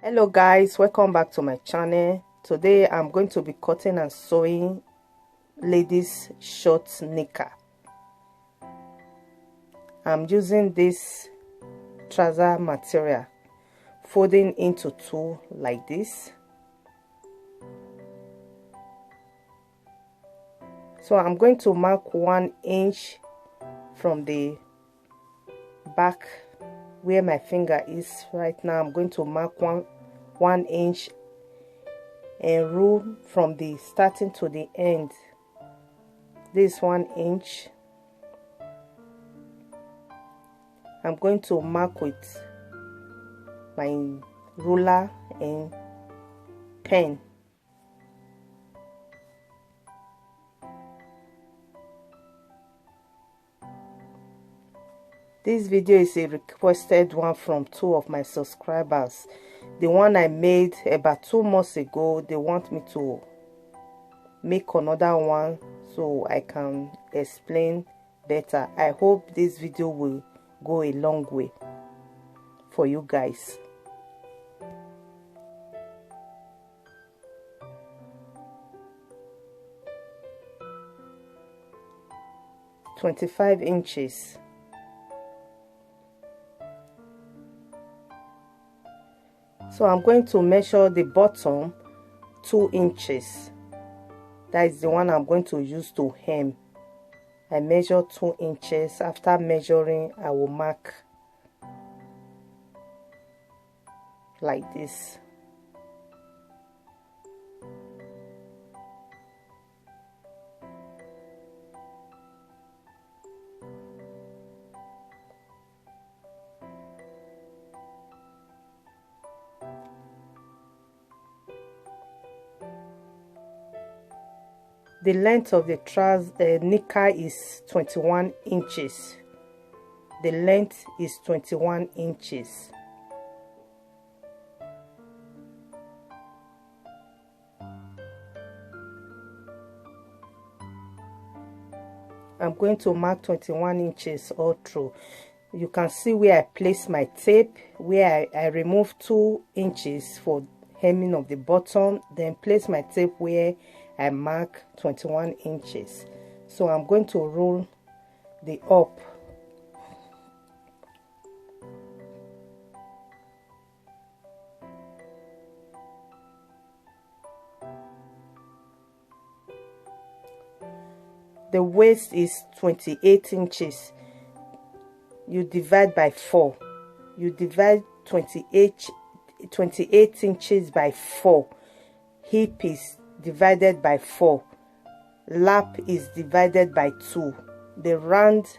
Hello guys, welcome back to my channel. Today I'm going to be cutting and sewing ladies short knicker. I'm using this trouser material, folding into two like this. So I'm going to mark 1 inch from the back where my finger is right now. I'm going to mark one inch and rule from the starting to the end. This 1 inch. I'm going to mark with my ruler and pen. This video is a requested one from 2 of my subscribers. The one I made about 2 months ago, they want me to make another one so I can explain better. I hope this video will go a long way for you guys. "25" So I'm going to measure the bottom 2 inches. That is the one I'm going to use to hem. I measure 2 inches. After measuring, I will mark like this. The length of the knicker is 21 inches. The length is 21 inches. I'm going to mark 21 inches all through. You can see where I place my tape, where I remove 2 inches for hemming of the bottom, then place my tape where I mark 21 inches. So I'm going to roll the up. The waist is 28 inches. You divide by 4. You divide 28 inches by 4. Hip is divided by 4. Lap is divided by 2. The round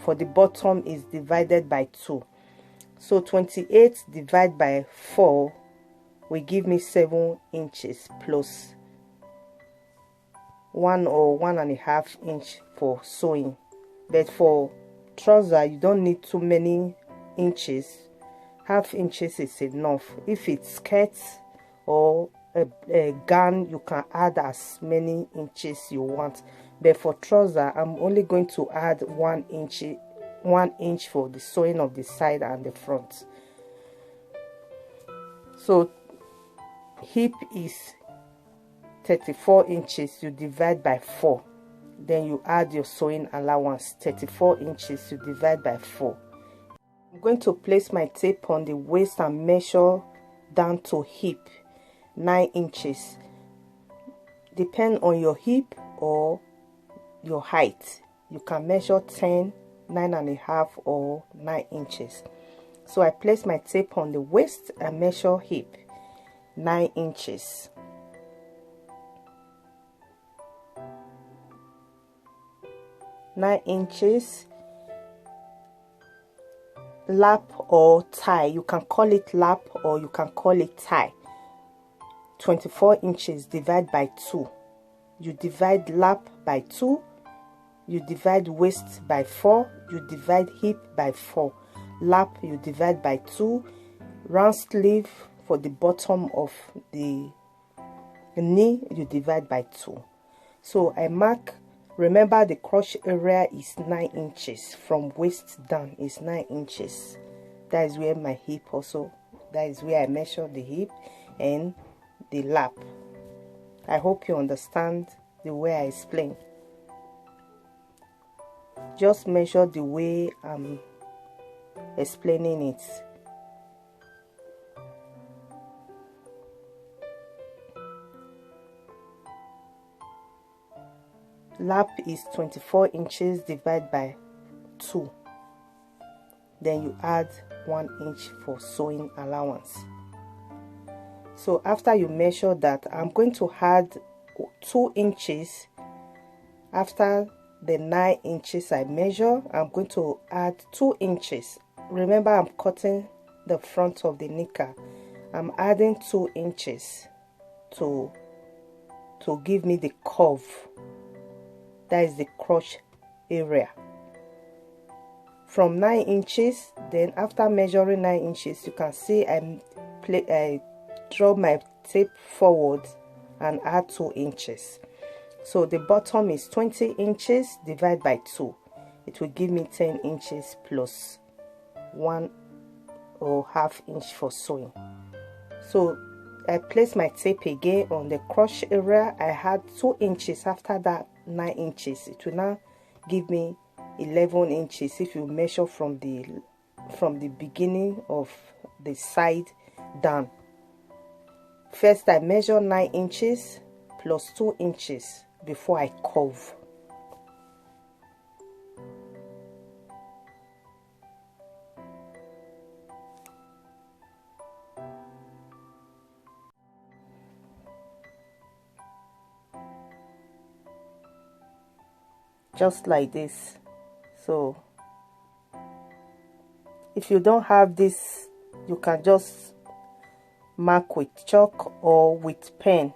for the bottom is divided by 2. So 28 divided by 4 will give me 7 inches plus 1 or 1.5 inch for sewing. But for trouser, you don't need too many inches. Half inches is enough. If it's skirts or a gown, you can add as many inches you want, but for trouser I'm only going to add 1 inch for the sewing of the side and the front. So hip is 34 inches. You divide by 4, then you add your sewing allowance. 34 inches, you divide by 4. I'm going to place my tape on the waist and measure down to hip 9 inches. Depend on your hip or your height. You can measure 10, 9.5 or 9 inches. So I place my tape on the waist and measure hip 9 inches. Lap or tie. You can call it lap or you can call it tie. 24 inches, divide by 2. You divide lap by 2. You divide waist by 4. You divide hip by 4. Lap you divide by 2. Round sleeve for the bottom of the knee you divide by 2. So I mark. Remember, the crotch area is 9 inches. From waist down is 9 inches. That is where my hip also That is where I measure the hip and the lap. I hope you understand the way I explain. Just measure the way I'm explaining it. Lap is 24 inches divided by 2. Then you add 1 inch for sewing allowance. So after you measure that, I'm going to add 2 inches. After the 9 inches I measure, I'm going to add 2 inches. Remember, I'm cutting the front of the knicker. I'm adding 2 inches to give me the curve. That is the crotch area. From 9 inches, then after measuring 9 inches, you can see I draw my tape forward and add 2 inches. So the bottom is 20 inches divided by 2. It will give me 10 inches plus 1.5 inch for sewing. So I place my tape again on the crotch area. I had 2 inches. After that 9 inches, it will now give me 11 inches if you measure from the beginning of the side down. First I measure 9 inches plus 2 inches before I curve. Just like this. So if you don't have this, you can just mark with chalk or with pen.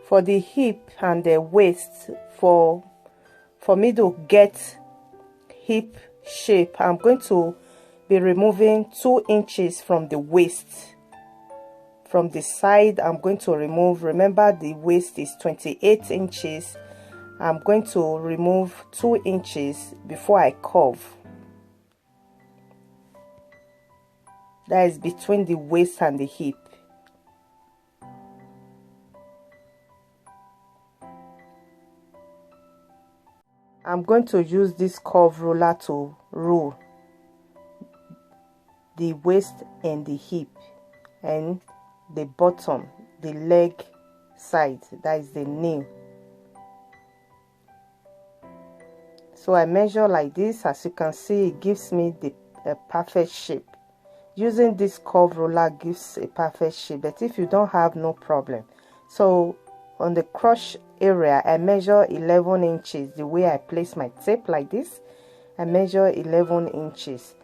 For the hip and the waist, for me to get hip shape, I'm going to be removing 2 inches from the waist. From the side, I'm going to remove, remember the waist is 28 inches. I'm going to remove 2 inches before I curve. That is between the waist and the hip. I'm going to use this curve ruler to rule the waist and the hip and the bottom, the leg side, that is the knee. So I measure like this. As you can see, it gives me the perfect shape. Using this curve ruler gives a perfect shape, but if you don't have, no problem. So on the crotch area, I measure 11 inches. The way I place my tape like this, I measure 11 inches.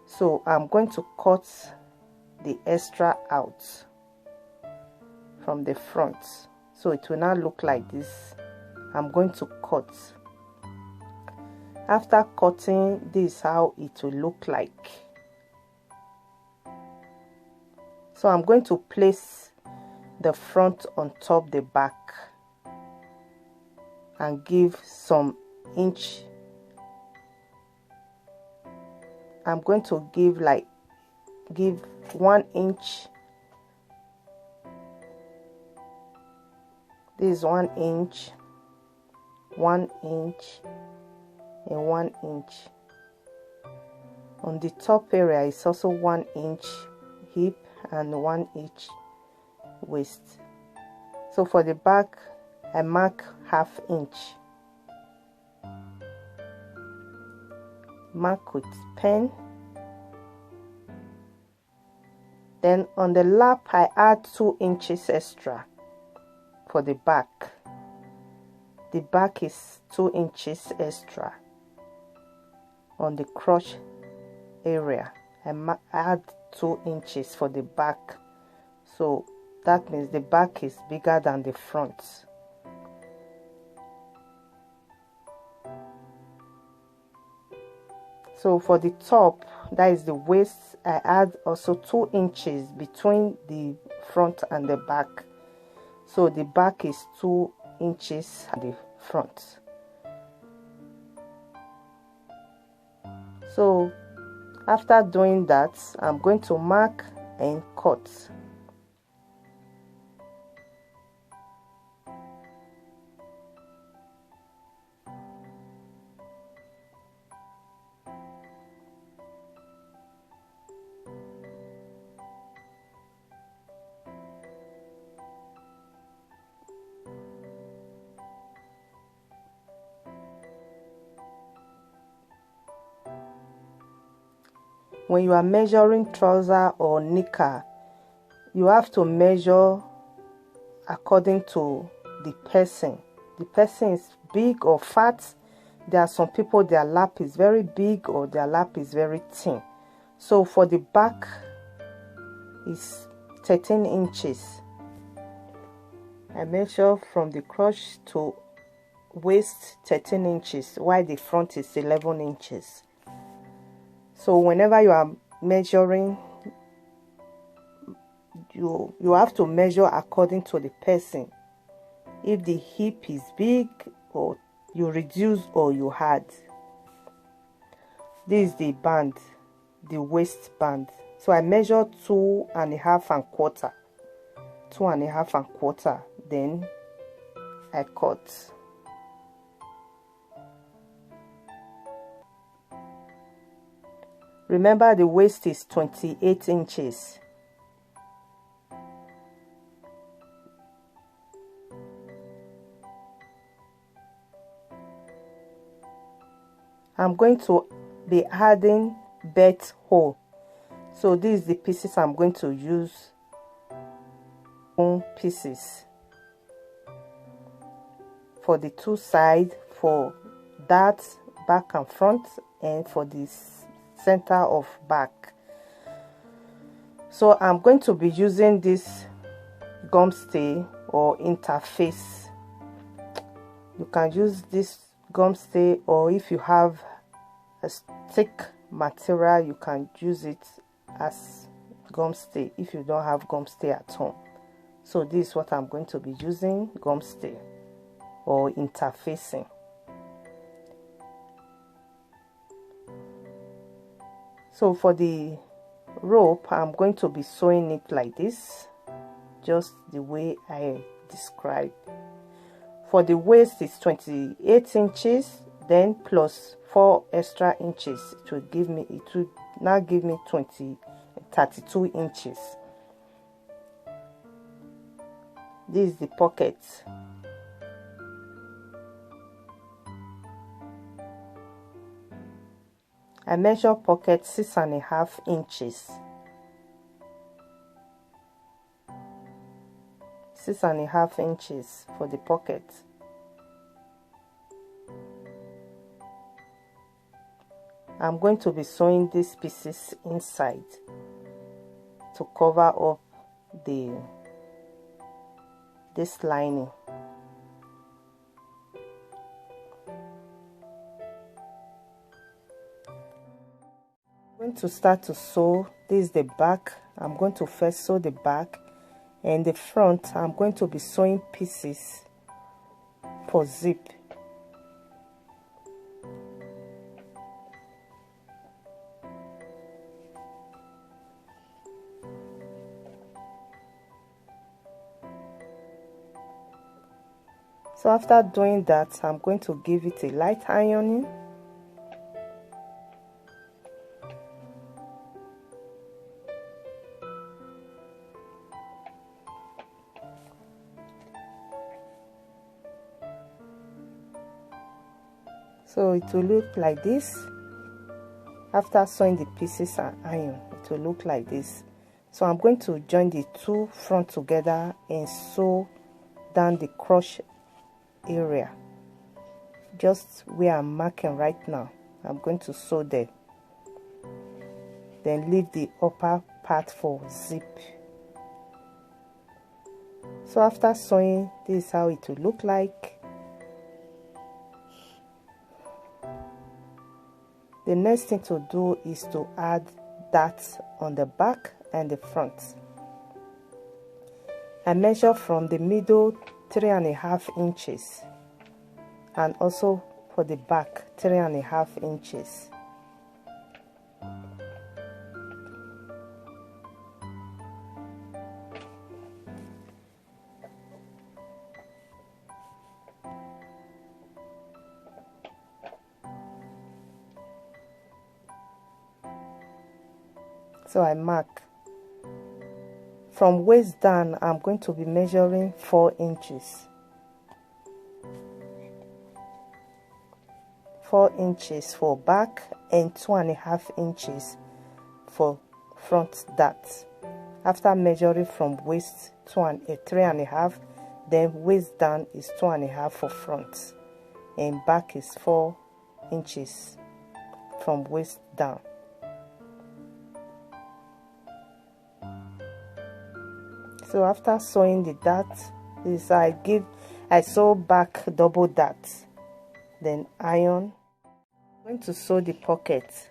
So I'm going to cut the extra out from the front. So it will now look like this. I'm going to cut. After cutting, this is how it will look like. So I'm going to place the front on top the back and give some inch. I'm going to give 1 inch. This is 1 inch, 1 inch, and 1 inch. On the top area is also 1 inch hip and 1 inch waist. So for the back, I mark ½ inch. Mark with pen. Then on the lap, I add 2 inches extra for the back. The back is 2 inches extra. On the crotch area, I add 2 inches for the back. So that means the back is bigger than the front. So for the top, that is the waist, I add also 2 inches between the front and the back. So the back is 2 inches and the front. So after doing that, I'm going to mark and cut. When you are measuring trouser or knicker, you have to measure according to the person. The person is big or fat. There are some people, their lap is very big or their lap is very thin. So for the back is 13 inches. I measure from the crotch to waist 13 inches, while the front is 11 inches. So whenever you are measuring, you have to measure according to the person. If the hip is big, or you reduce or you add. This is the band, the waistband. So I measure 2.5 and quarter. 2.5 and quarter. Then I cut. Remember, the waist is 28 inches. I'm going to be adding belt hole. So these are the pieces I'm going to use. Pieces for the two sides, for that back and front, and for this center of back. So I'm going to be using this gum stay or interface. You can use this gum stay, or if you have a thick material, you can use it as gum stay if you don't have gum stay at home. So this is what I'm going to be using, gum stay or interfacing. So for the rope, I'm going to be sewing it like this, just the way I described. For the waist, it's 28 inches, then plus 4 extra inches. It will now give me 32 inches. This is the pocket. I measure pocket 6.5 inches. 6.5 inches for the pocket. I'm going to be sewing these pieces inside to cover up this lining. I'm going to start to sew. This is the back. I'm going to first sew the back, and the front I'm going to be sewing pieces for zip. So after doing that, I'm going to give it a light ironing. So it will look like this. After sewing the pieces and iron, it will look like this. So I'm going to join the two front together and sew down the crotch area, just where I'm marking right now. I'm going to sew there, then leave the upper part for zip. So after sewing, this is how it will look like. The next thing to do is to add that on the back and the front. I measure from the middle 3.5 inches. and also for the back 3.5 inches. So I mark. From waist down, I'm going to be measuring 4 inches. 4 inches for back and 2.5 inches for front dart. After measuring from waist to 3.5, then waist down is 2.5 for front, and back is 4 inches from waist down. So after sewing the dart, is I sew back double dart, then iron. I'm going to sew the pocket.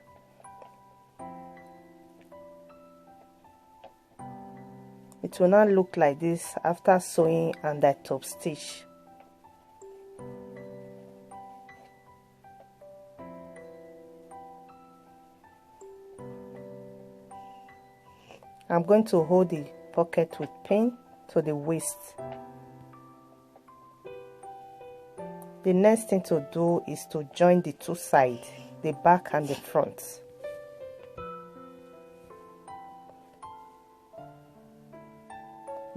It will not look like this after sewing and I top stitch. I'm going to hold the pocket with pin to the waist. The next thing to do is to join the two sides, the back and the front.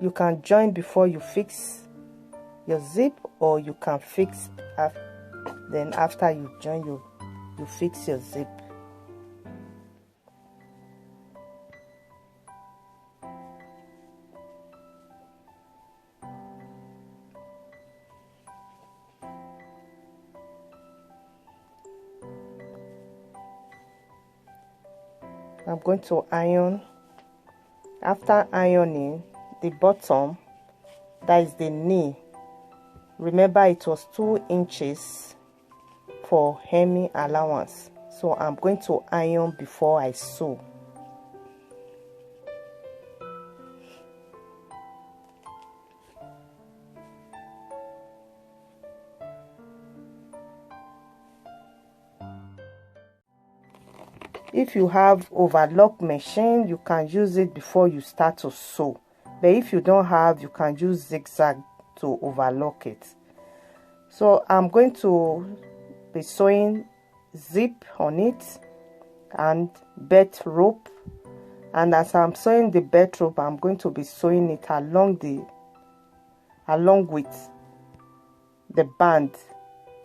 You can join before you fix your zip, or you can fix then after you join you fix your zip. I'm going to iron. After ironing the bottom, that is the knee, remember it was 2 inches for hemming allowance, so I'm going to iron before I sew. If you have overlock machine, you can use it before you start to sew, but if you don't have, you can use zigzag to overlock it. So I'm going to be sewing zip on it and belt rope, and as I'm sewing the belt rope, I'm going to be sewing it along with the band.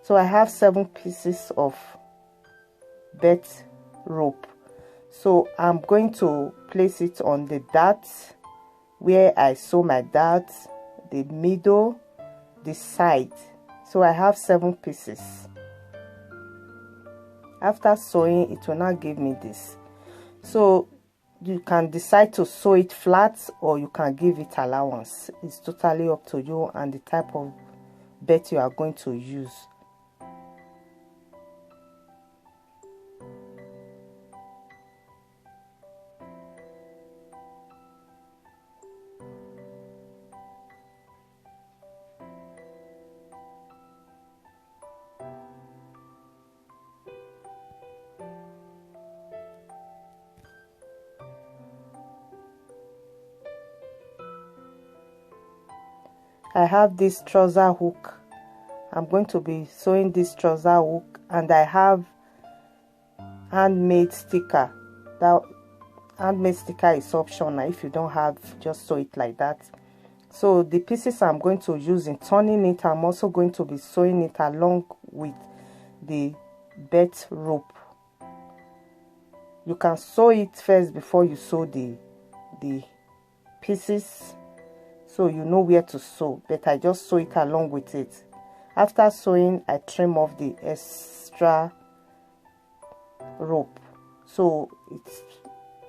So I have 7 pieces of belt rope, so I'm going to place it on the dart where I sew my dart, the middle, the side. So I have 7 pieces. After sewing, it will not give me this. So you can decide to sew it flat, or you can give it allowance. It's totally up to you and the type of belt you are going to use. I have this trouser hook. I'm going to be sewing this trouser hook, and I have handmade sticker. That handmade sticker is optional. If you don't have, just sew it like that. So the pieces I'm going to use in turning it, I'm also going to be sewing it along with the belt rope. You can sew it first before you sew the pieces, so you know where to sew, but I just sew it along with it. After sewing, I trim off the extra rope, so it's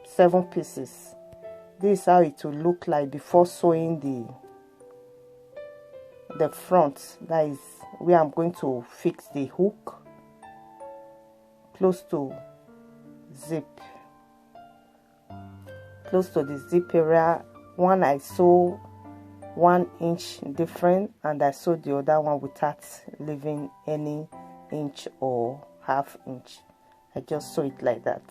7 pieces. This is how it will look like before sewing the front. That is where I'm going to fix the hook close to zip, close to the zip area. One I sew 1 inch different, and I sewed the other one without leaving any inch or half inch. I just sew it like that.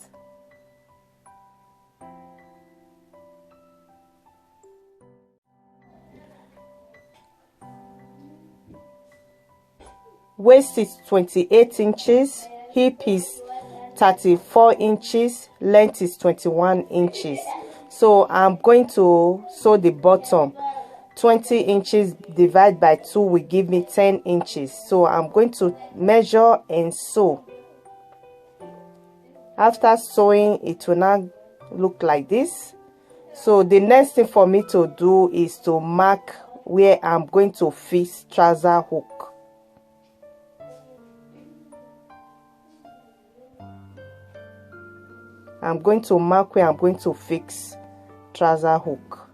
Waist is 28 inches, hip is 34 inches, length is 21 inches. So I'm going to sew the bottom. 20 inches divided by 2 will give me 10 inches. So I'm going to measure and sew. After sewing, it will now look like this. So the next thing for me to do is to mark where I'm going to fix trouser hook. I'm going to mark where I'm going to fix trouser hook.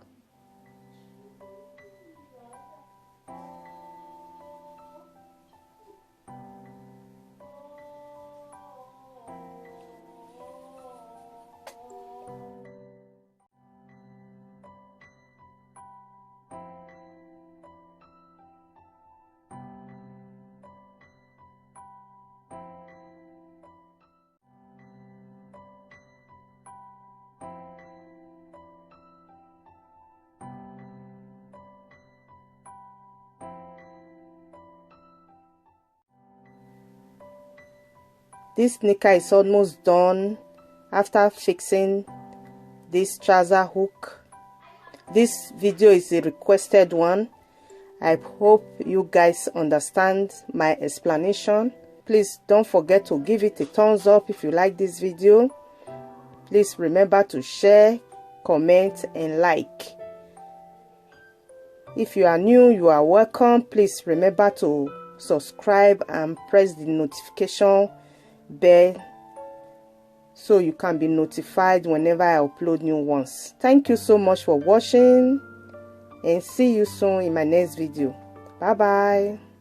This knicker is almost done after fixing this trouser hook. This video is a requested one. I hope you guys understand my explanation. Please don't forget to give it a thumbs up if you like this video. Please remember to share, comment and like. If you are new, you are welcome. Please remember to subscribe and press the notification bell so you can be notified whenever I upload new ones. Thank you so much for watching and see you soon in my next video. Bye bye.